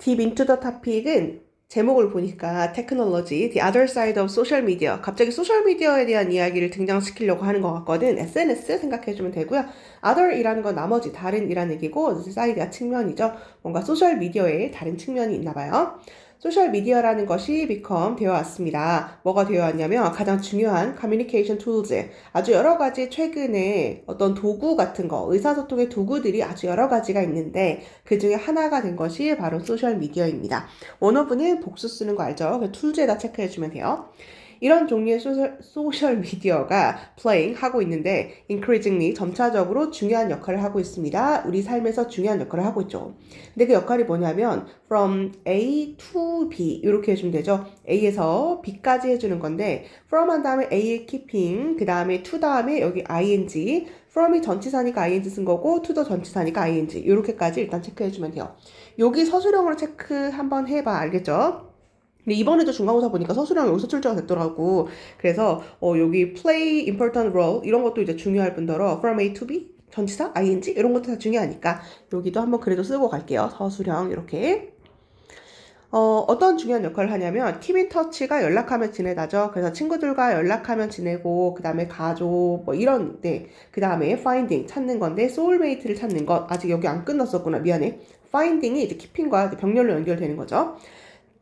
Deep into the topic은 제목을 보니까 테크놀로지, The Other Side of Social Media. 갑자기 소셜미디어에 대한 이야기를 등장시키려고 하는 것 같거든. SNS 생각해주면 되고요. Other이라는 건 나머지, 다른이라는 얘기고, side가 측면이죠. 뭔가 소셜미디어에 다른 측면이 있나 봐요. 소셜미디어라는 것이 become 되어 왔습니다. 뭐가 되어 왔냐면 가장 중요한 communication tools, 아주 여러 가지 최근에 어떤 도구 같은 거, 의사소통의 도구들이 아주 여러 가지가 있는데 그 중에 하나가 된 것이 바로 소셜미디어입니다. 원어브는 복수 쓰는 거 알죠? 그 툴즈에다 체크해주면 돼요. 이런 종류의 소셜 미디어가 playing 하고 있는데 increasingly 점차적으로 중요한 역할을 하고 있습니다. 우리 삶에서 중요한 역할을 하고 있죠. 근데 그 역할이 뭐냐면 from A to B 이렇게 해주면 되죠. A에서 B까지 해주는 건데 from 한 다음에 A의 keeping 그 다음에 to 다음에 여기 ing from이 전치사니까 ing 쓴 거고 to도 전치사니까 ing 이렇게까지 일단 체크해주면 돼요. 여기 서술형으로 체크 한번 해봐 알겠죠? 근데 이번에도 중간고사 보니까 서술형 여기서 출제가 됐더라고. 그래서 여기 play important role 이런 것도 이제 중요할 뿐더러 from A to B 전치사, ing 이런 것도 다 중요하니까 여기도 한번 그래도 쓰고 갈게요. 서술형 이렇게. 어떤 중요한 역할을 하냐면 keep in touch가 연락하면 지내다죠. 그래서 친구들과 연락하면 지내고 그 다음에 가족 뭐 이런 그 다음에 finding 찾는 건데 soulmate를 찾는 것 아직 여기 안 끝났었구나 미안해. finding이 이제 keeping과 병렬로 연결되는 거죠.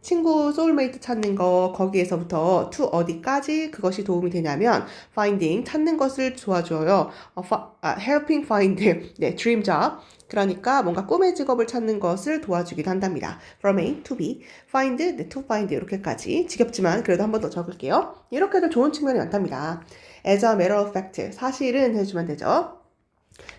친구 소울메이트 찾는 거 거기에서부터 to 어디까지 그것이 도움이 되냐면 finding 찾는 것을 도와줘요. helping find dream job 그러니까 뭔가 꿈의 직업을 찾는 것을 도와주기도 한답니다. From A to B, find, to find 이렇게까지 지겹지만 그래도 한 번 더 적을게요. 이렇게도 좋은 측면이 많답니다. As a matter of fact, 사실은 해주면 되죠.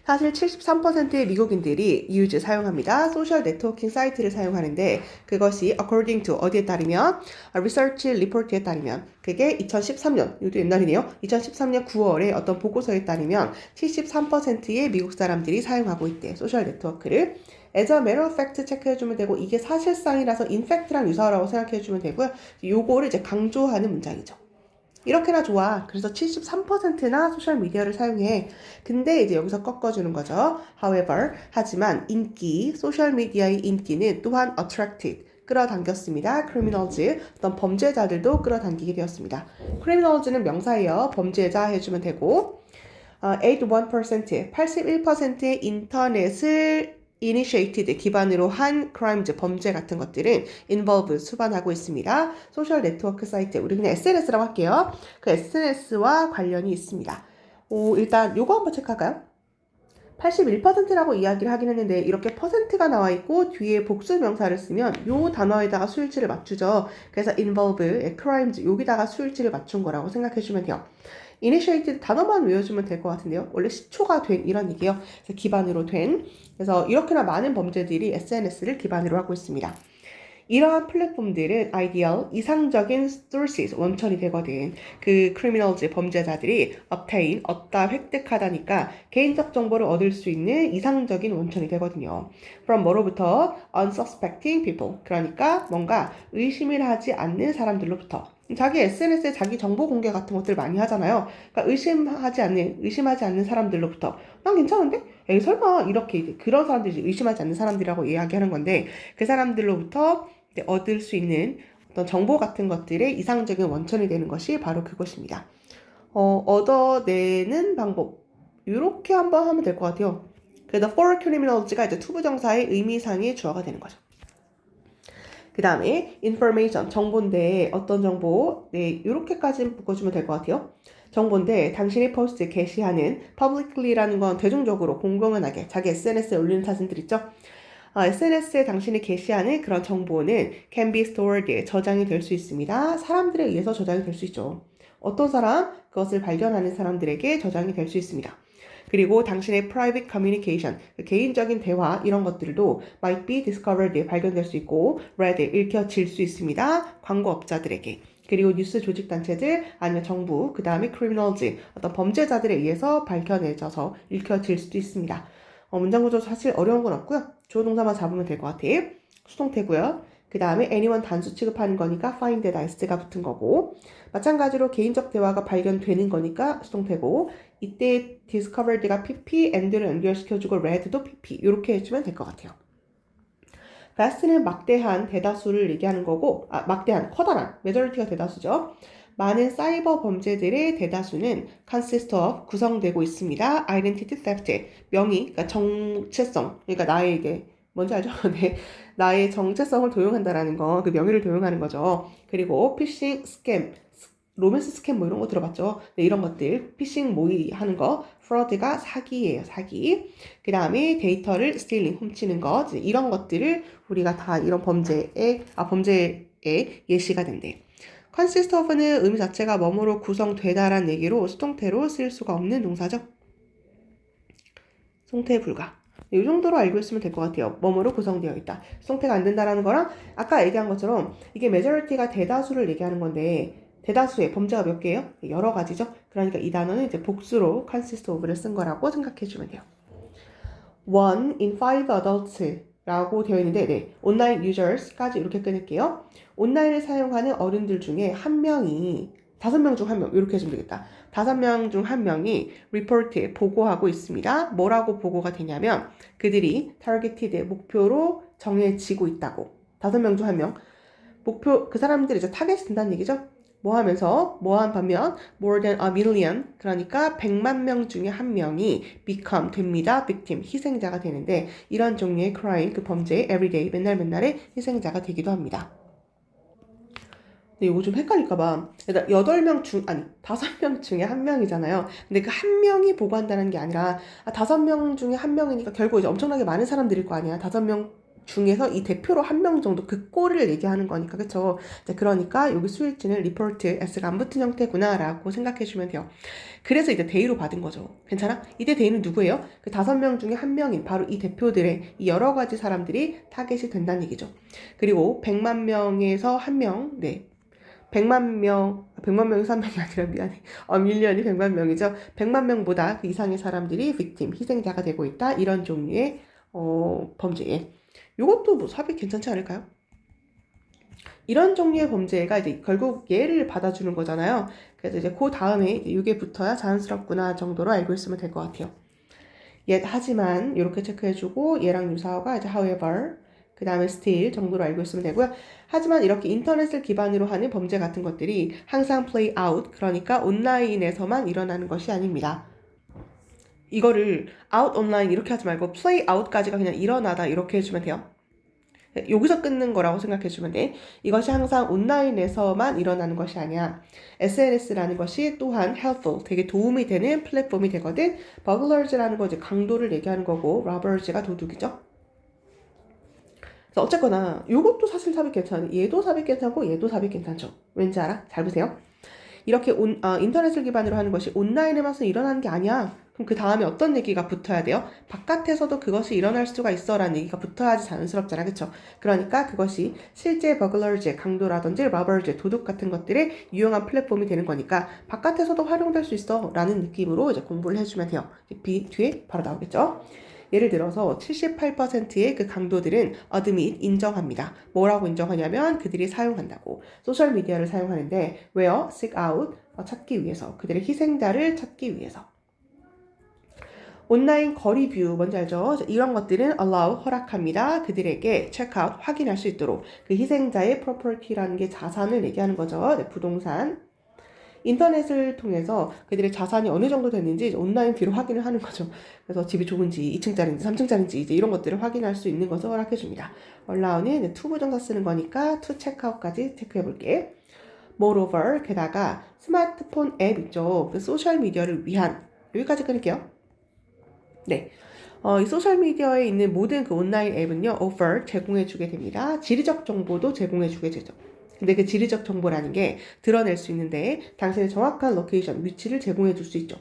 사실 73%의 미국인들이 use 사용합니다. 소셜 네트워킹 사이트를 사용하는데 그것이 according to 어디에 따르면 research report에 따르면 그게 2013년 이것도 옛날이네요. 2013년 9월에 어떤 보고서에 따르면 73%의 미국 사람들이 사용하고 있대. 소셜 네트워크를. as a matter of fact 체크해주면 되고 이게 사실상이라서 in fact랑 유사하라고 생각해주면 되고요. 요거를 이제 강조하는 문장이죠. 이렇게나 좋아. 그래서 73%나 소셜미디어를 사용해. 근데 이제 여기서 꺾어주는 거죠. However, 하지만 인기, 소셜미디어의 인기는 또한 attracted, 끌어당겼습니다. criminals, 어떤 범죄자들도 끌어당기게 되었습니다. criminals는 명사예요. 범죄자 해주면 되고 81%의 인터넷을 initiated 기반으로 한 crimes 범죄 같은 것들은 involve 수반하고 있습니다. 소셜 네트워크 사이트 우리 그냥 SNS라고 할게요. 그 SNS와 관련이 있습니다. 일단 요거 한번 체크할까요? 81%라고 이야기를 하긴 했는데 이렇게 퍼센트가 나와 있고 뒤에 복수 명사를 쓰면 요 단어에다가 수일치를 맞추죠. 그래서 involve, crimes 여기다가 수일치를 맞춘 거라고 생각해 주면 돼요. initiated 단어만 외워주면 될 것 같은데요. 원래 시초가 된 이런 얘기예요. 그래서 기반으로 된. 그래서 이렇게나 많은 범죄들이 SNS를 기반으로 하고 있습니다. 이러한 플랫폼들은 ideal, 이상적인 sources, 원천이 되거든. 그 criminals, 범죄자들이 obtain, 얻다, 획득하다니까 개인적 정보를 얻을 수 있는 이상적인 원천이 되거든요. from 뭐로부터? unsuspecting people. 그러니까 뭔가 의심을 하지 않는 사람들로부터. 자기 SNS에 자기 정보 공개 같은 것들 많이 하잖아요. 그러니까 의심하지 않는 사람들로부터 난 괜찮은데? 에이 설마 이렇게 그런 사람들이 의심하지 않는 사람들이라고 이야기하는 건데 그 사람들로부터 얻을 수 있는 어떤 정보 같은 것들의 이상적인 원천이 되는 것이 바로 그것입니다. 얻어내는 방법 이렇게 한번 하면 될 것 같아요. 그래서 for criminals가 이제 투부정사의 의미상의 주어가 되는 거죠. 그 다음에 information, 정보인데 어떤 정보? 이렇게까지 묶어주면 될 것 같아요. 정보인데 당신이 포스트 게시하는 publicly라는 건 대중적으로 공공연하게 자기 SNS에 올리는 사진들 있죠? SNS에 당신이 게시하는 그런 정보는 can be stored, 저장이 될 수 있습니다. 사람들에 의해서 저장이 될 수 있죠. 어떤 사람? 그것을 발견하는 사람들에게 저장이 될 수 있습니다. 그리고 당신의 private communication, 개인적인 대화 이런 것들도 might be discovered, 발견될 수 있고 read, 읽혀질 수 있습니다. 광고업자들에게. 그리고 뉴스 조직단체들 아니면 정부, 그 다음에 criminals, 어떤 범죄자들에 의해서 밝혀내져서 읽혀질 수도 있습니다. 문장 구조 사실 어려운 건 없고요. 주어 동사만 잡으면 될 것 같아요. 수동태고요. 그 다음에 anyone 단수 취급하는 거니까 find에다 s가 붙은 거고 마찬가지로 개인적 대화가 발견되는 거니까 수동태고 이때 discovered가 pp, and를 연결시켜주고 read도 pp 이렇게 해주면 될 것 같아요. vast는 막대한 대다수를 얘기하는 거고, 막대한, 커다란, majority가 대다수죠. 많은 사이버 범죄들의 대다수는 consist of, 구성되고 있습니다. identity theft, 명의, 그러니까 정체성, 그러니까 나에게, 뭔지 알죠? 네, 나의 정체성을 도용한다라는 거, 그 명의를 도용하는 거죠. 그리고 피싱, 스캠, 로맨스 스캠 뭐 이런 거 들어봤죠? 네, 이런 것들, 피싱 모의 하는 거, fraud가 사기예요, 사기. 그 다음에 데이터를 stealing, 훔치는 것, 이런 것들을 우리가 다 이런 범죄에 예시가 된대. consist of는 의미 자체가 뭐뭐로 구성되다라는 얘기로 수동태로 쓸 수가 없는 동사죠. 수동태 불가. 이 정도로 알고 있으면 될 것 같아요. 뭐뭐로 구성되어 있다. 수동태가 안 된다라는 거랑 아까 얘기한 것처럼 이게 majority가 대다수를 얘기하는 건데 대다수의 범죄가 몇 개예요? 여러 가지죠. 그러니까 이 단어는 이제 복수로 consist of를 쓴 거라고 생각해 주면 돼요. 1 in 5 adults 라고 되어 있는데 네, 온라인 users까지 이렇게 끊을게요. 온라인을 사용하는 어른들 중에 한 명이 5명 중 1명 이렇게 해주면 되겠다. 5명 중 1명이 report에 보고하고 있습니다. 뭐라고 보고가 되냐면 그들이 targeted 목표로 정해지고 있다고. 5명 중 1명 목표 그 사람들이 이제 타겟이 된다는 얘기죠. 뭐 하면서 뭐한 반면 more than a million 그러니까 100만 명 중에 한 명이 become 됩니다. victim 희생자가 되는데 이런 종류의 crime 그 범죄의 everyday 맨날의 희생자가 되기도 합니다. 근데 이거 좀 헷갈릴까봐 8명 중 아니 5명 중에 한 명이잖아요. 근데 그 한 명이 보고한다는 게 아니라 5명 중에 한 명이니까 결국 이제 엄청나게 많은 사람들일 거 아니야. 5명 중에서 이 대표로 한 명 정도 그 꼴을 얘기하는 거니까 그쵸? 그러니까 여기 수일치는 report s가 안 붙은 형태구나 라고 생각해 주면 돼요. 그래서 이제 대의로 받은 거죠. 괜찮아? 이때 대의는 누구예요? 그 5명 중에 한 명인 바로 이 대표들의 이 여러 가지 사람들이 타겟이 된다는 얘기죠. 그리고 100만 명에서 한 명, 네. 100만 명에서 한 명이 아니라 미안해. 밀리언이 100만 명이죠. 100만 명보다 그 이상의 사람들이 victim, 희생자가 되고 있다. 이런 종류의 범죄에. 요것도 뭐 삽입 괜찮지 않을까요? 이런 종류의 범죄가 이제 결국 얘를 받아주는 거잖아요. 그래서 이제 그 다음에 이게 붙어야 자연스럽구나 정도로 알고 있으면 될 것 같아요. 하지만 이렇게 체크해주고 얘랑 유사어가 이제 however 그 다음에 still 정도로 알고 있으면 되고요. 하지만 이렇게 인터넷을 기반으로 하는 범죄 같은 것들이 항상 play out 그러니까 온라인에서만 일어나는 것이 아닙니다. 이거를 out online 이렇게 하지 말고 play out까지가 그냥 일어나다 이렇게 해주면 돼요. 여기서 끊는 거라고 생각해 주면 돼. 이것이 항상 온라인에서만 일어나는 것이 아니야. SNS라는 것이 또한 helpful, 되게 도움이 되는 플랫폼이 되거든. burglars라는 거 이제 강도를 얘기하는 거고, robbers가 도둑이죠. 그래서 어쨌거나 이것도 사실 삽입 괜찮아. 얘도 삽입 괜찮고 얘도 삽입 괜찮죠. 왠지 알아? 잘 보세요. 이렇게 인터넷을 기반으로 하는 것이 온라인에만 일어나는 게 아니야. 그럼 그 다음에 어떤 얘기가 붙어야 돼요? 바깥에서도 그것이 일어날 수가 있어 라는 얘기가 붙어야지 자연스럽잖아. 그쵸? 그러니까 그것이 실제 버글러즈, 강도라든지 러버즈, 도둑 같은 것들의 유용한 플랫폼이 되는 거니까 바깥에서도 활용될 수 있어 라는 느낌으로 이제 공부를 해주면 돼요. 뒤에 바로 나오겠죠? 예를 들어서 78%의 그 강도들은 admit, 인정합니다. 뭐라고 인정하냐면 그들이 사용한다고. 소셜미디어를 사용하는데 왜요? seek out, 찾기 위해서. 그들의 희생자를 찾기 위해서. 온라인 거리 뷰 뭔지 알죠? 이런 것들은 allow, 허락합니다. 그들에게 checkout, 확인할 수 있도록. 그 희생자의 property라는 게 자산을 얘기하는 거죠. 네, 부동산. 인터넷을 통해서 그들의 자산이 어느 정도 됐는지 온라인 뷰로 확인을 하는 거죠. 그래서 집이 좁은지 2층짜리인지 3층짜리인지 이제 이런 것들을 확인할 수 있는 것을 허락해 줍니다. allow는 to 부정사 쓰는 거니까 to check out까지 체크해 볼게. moreover 게다가 스마트폰 앱 있죠. 그 소셜 미디어를 위한 여기까지 끊을게요. 네. 이 소셜미디어에 있는 모든 그 온라인 앱은요, offer, 제공해주게 됩니다. 지리적 정보도 제공해주게 되죠. 근데 그 지리적 정보라는 게 드러낼 수 있는데, 당신의 정확한 로케이션, 위치를 제공해줄 수 있죠.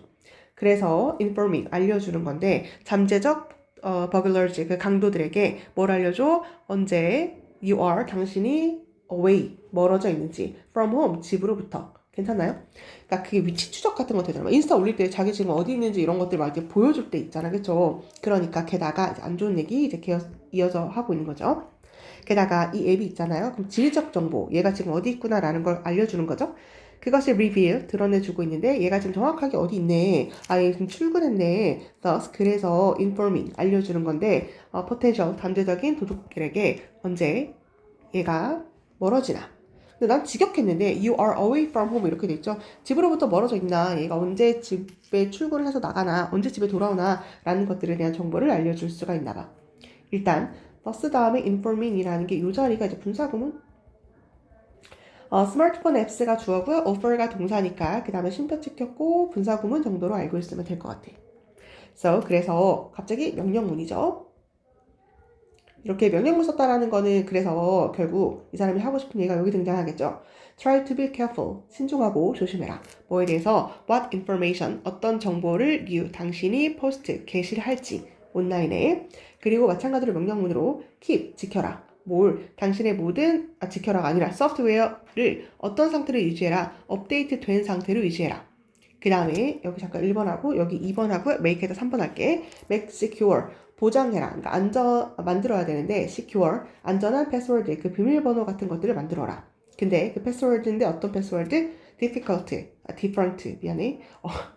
그래서 informing, 알려주는 건데, 잠재적 burglars, 그 강도들에게 뭘 알려줘? 언제 you are, 당신이 away, 멀어져 있는지, from home, 집으로부터. 괜찮나요? 그러니까 그게 위치 추적 같은 거 되잖아. 인스타 올릴 때 자기 지금 어디 있는지 이런 것들 막 이렇게 보여줄 때 있잖아. 그쵸? 그러니까 게다가 이제 안 좋은 얘기 이제 이어서 하고 있는 거죠. 게다가 이 앱이 있잖아요. 그럼 지리적 정보, 얘가 지금 어디 있구나라는 걸 알려주는 거죠. 그것이 reveal, 드러내주고 있는데 얘가 지금 정확하게 어디 있네. 아, 얘 지금 출근했네. thus, 그래서 informing, 알려주는 건데 potential, 잠재적인 도둑들에게 언제 얘가 멀어지나. 근데 난 지겹겠는데 you are away from home 이렇게 돼 있죠. 집으로부터 멀어져 있나, 얘가 언제 집에 출근을 해서 나가나, 언제 집에 돌아오나 라는 것들에 대한 정보를 알려줄 수가 있나 봐. 일단 thus 다음에 informing이라는 게 이 자리가 이제 분사구문. 스마트폰 앱스가 주어고요. offer가 동사니까 그 다음에 쉼표 찍혔고 분사구문 정도로 알고 있으면 될 것 같아. 그래서 갑자기 명령문이죠. 이렇게 명령문 썼다라는 거는 그래서 결국 이 사람이 하고 싶은 얘기가 여기 등장하겠죠. Try to be careful. 신중하고 조심해라. 뭐에 대해서 what information, 어떤 정보를 you, 당신이 post, 게시를 할지 온라인에. 그리고 마찬가지로 명령문으로 keep, 지켜라. 뭘, 당신의 모든, 지켜라가 아니라 소프트웨어를 어떤 상태로 유지해라. 업데이트 된 상태로 유지해라. 그 다음에 여기 잠깐 1번하고 여기 2번하고 make에다 3번 할게. make secure. 보장해라. 그러니까 만들어야 되는데 secure, 안전한 패스워드, 그 비밀번호 같은 것들을 만들어라. 근데 그 패스워드인데 어떤 패스워드? different, 미안해.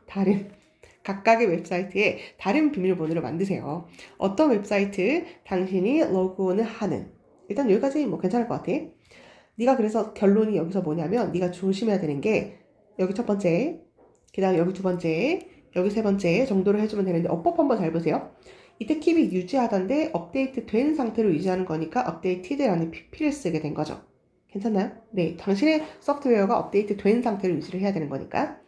다른, 각각의 웹사이트에 다른 비밀번호를 만드세요. 어떤 웹사이트? 당신이 로그온을 하는. 일단 여기까지 뭐 괜찮을 것 같아. 네가 그래서 결론이 여기서 뭐냐면 네가 조심해야 되는 게 여기 첫 번째, 그 다음에 여기 두 번째, 여기 세 번째 정도를 해주면 되는데 어법 한번 잘 보세요. 이때 킵이 유지하던데 업데이트 된 상태로 유지하는 거니까 updated라는 pp를 쓰게 된 거죠. 괜찮나요? 네, 당신의 소프트웨어가 업데이트 된 상태로 유지를 해야 되는 거니까.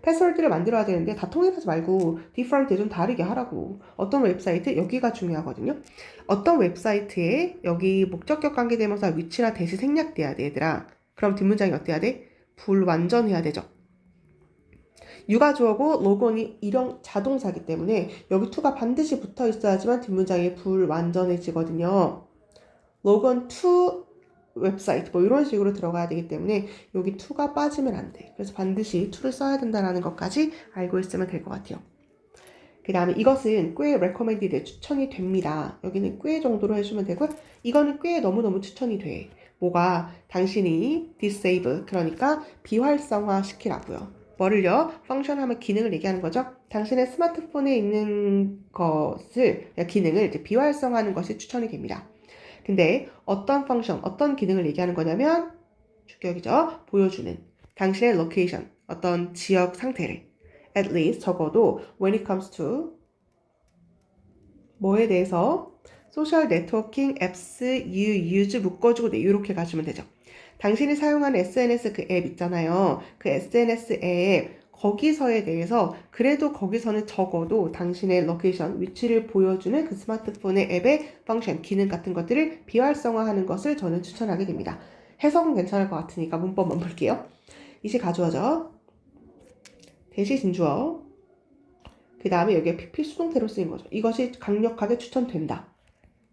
패스워드를 만들어야 되는데 다 통일하지 말고 different 좀 다르게 하라고. 어떤 웹사이트? 여기가 중요하거든요. 어떤 웹사이트에 여기 목적격 관계대명사 위치나 대시 생략돼야 돼, 얘들아. 그럼 뒷문장이 어때야 돼? 불완전해야 되죠. 유가주어고 로건이 일형 자동사기 때문에 여기 to가 반드시 붙어 있어야지만 뒷문장이 불완전해지거든요. 로건 to 웹사이트 뭐 이런 식으로 들어가야 되기 때문에 여기 to가 빠지면 안 돼. 그래서 반드시 to를 써야 된다는 것까지 알고 있으면 될 것 같아요. 그 다음에 이것은 꽤 recommended, 추천이 됩니다. 여기는 꽤 정도로 해주면 되고, 이거는 꽤 너무너무 추천이 돼. 뭐가? 당신이 disable, 그러니까 비활성화 시키라고요. 뭐를요? 펑션 하면 기능을 얘기하는 거죠. 당신의 스마트폰에 있는 기능을 이제 비활성화하는 것이 추천이 됩니다. 근데 어떤 펑션, 어떤 기능을 얘기하는 거냐면 주격이죠. 보여주는 당신의 로케이션, 어떤 지역 상태를 at least 적어도 when it comes to 뭐에 대해서 소셜 네트워킹 앱스 you use 묶어주고 네, 이렇게 가시면 되죠. 당신이 사용하는 SNS 그 앱 있잖아요. 그 SNS 앱 거기서에 대해서 그래도 거기서는 적어도 당신의 로케이션, 위치를 보여주는 그 스마트폰의 앱의 펑션, 기능 같은 것들을 비활성화하는 것을 저는 추천하게 됩니다. 해석은 괜찮을 것 같으니까 문법만 볼게요. 이시 가주어죠. 대시 진주어. 그 다음에 여기에 PP 수동태로 쓰인 거죠. 이것이 강력하게 추천된다.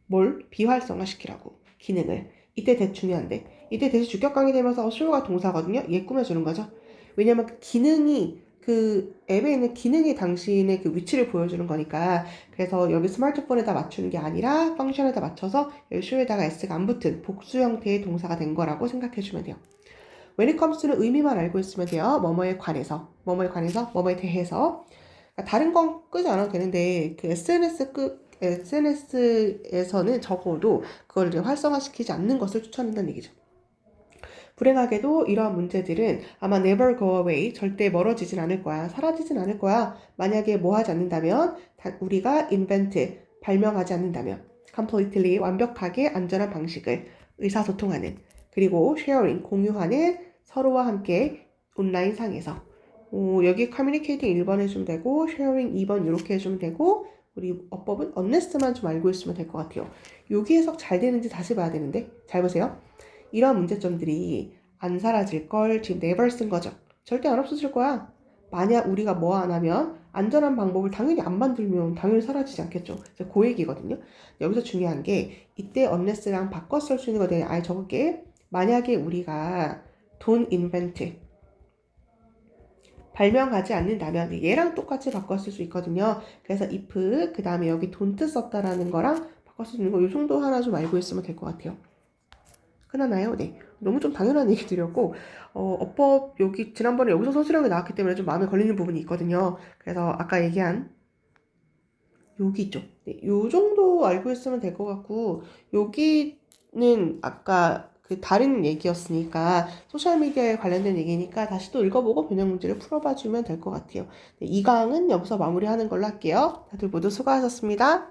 뭘? 비활성화 시키라고. 기능을. 이때 대체 중요한데. 이때 대시 주격강이 되면서 show가 동사거든요. 얘 꾸며주는 거죠. 왜냐면 그 기능이 그 앱에 있는 기능이 당신의 그 위치를 보여주는 거니까. 그래서 여기 스마트폰에다 맞추는 게 아니라 펑션에다 맞춰서 여기 show에다가 s가 안 붙은 복수 형태의 동사가 된 거라고 생각해 주면 돼요. when it comes to는 의미만 알고 있으면 돼요. 뭐뭐에 관해서, 뭐뭐에 대해서. 다른 건 끄지 않아도 되는데 그 SNS에서는 적어도 그걸 이제 활성화시키지 않는 것을 추천한다는 얘기죠. 불행하게도 이러한 문제들은 아마 never go away, 절대 멀어지진 않을 거야. 사라지진 않을 거야. 만약에 뭐 하지 않는다면, 우리가 invent, 발명하지 않는다면, completely, 완벽하게 안전한 방식을 의사소통하는, 그리고 sharing, 공유하는 서로와 함께 온라인 상에서 여기 communicating 1번 해주면 되고 sharing 2번 이렇게 해주면 되고 우리 어법은 unless만 좀 알고 있으면 될 것 같아요. 여기 해석 잘 되는지 다시 봐야 되는데 잘 보세요. 이런 문제점들이 안 사라질 걸 지금 never 쓴 거죠. 절대 안 없어질 거야. 만약 우리가 뭐 안 하면 안전한 방법을 당연히 안 만들면 당연히 사라지지 않겠죠. 그 얘기거든요. 여기서 중요한 게 이때 unless랑 바꿔 쓸 수 있는 거 내가 아예 적을게. 만약에 우리가 don't invent 발명하지 않는다면 얘랑 똑같이 바꿔 쓸 수 있거든요. 그래서 if 그 다음에 여기 don't 썼다라는 거랑 바꿔 쓸 수 있는 거 이 정도 하나 좀 알고 있으면 될 것 같아요. 끝났나요? 네. 너무 좀 당연한 얘기들이었고, 어법 여기 지난번에 여기서 서술형이 나왔기 때문에 좀 마음에 걸리는 부분이 있거든요. 그래서 아까 얘기한 여기 있죠. 네, 요 정도 알고 있으면 될 것 같고, 여기는 아까 그 다른 얘기였으니까 소셜미디어에 관련된 얘기니까 다시 또 읽어보고 변형 문제를 풀어봐 주면 될 것 같아요. 네, 이 강은 여기서 마무리하는 걸로 할게요. 다들 모두 수고하셨습니다.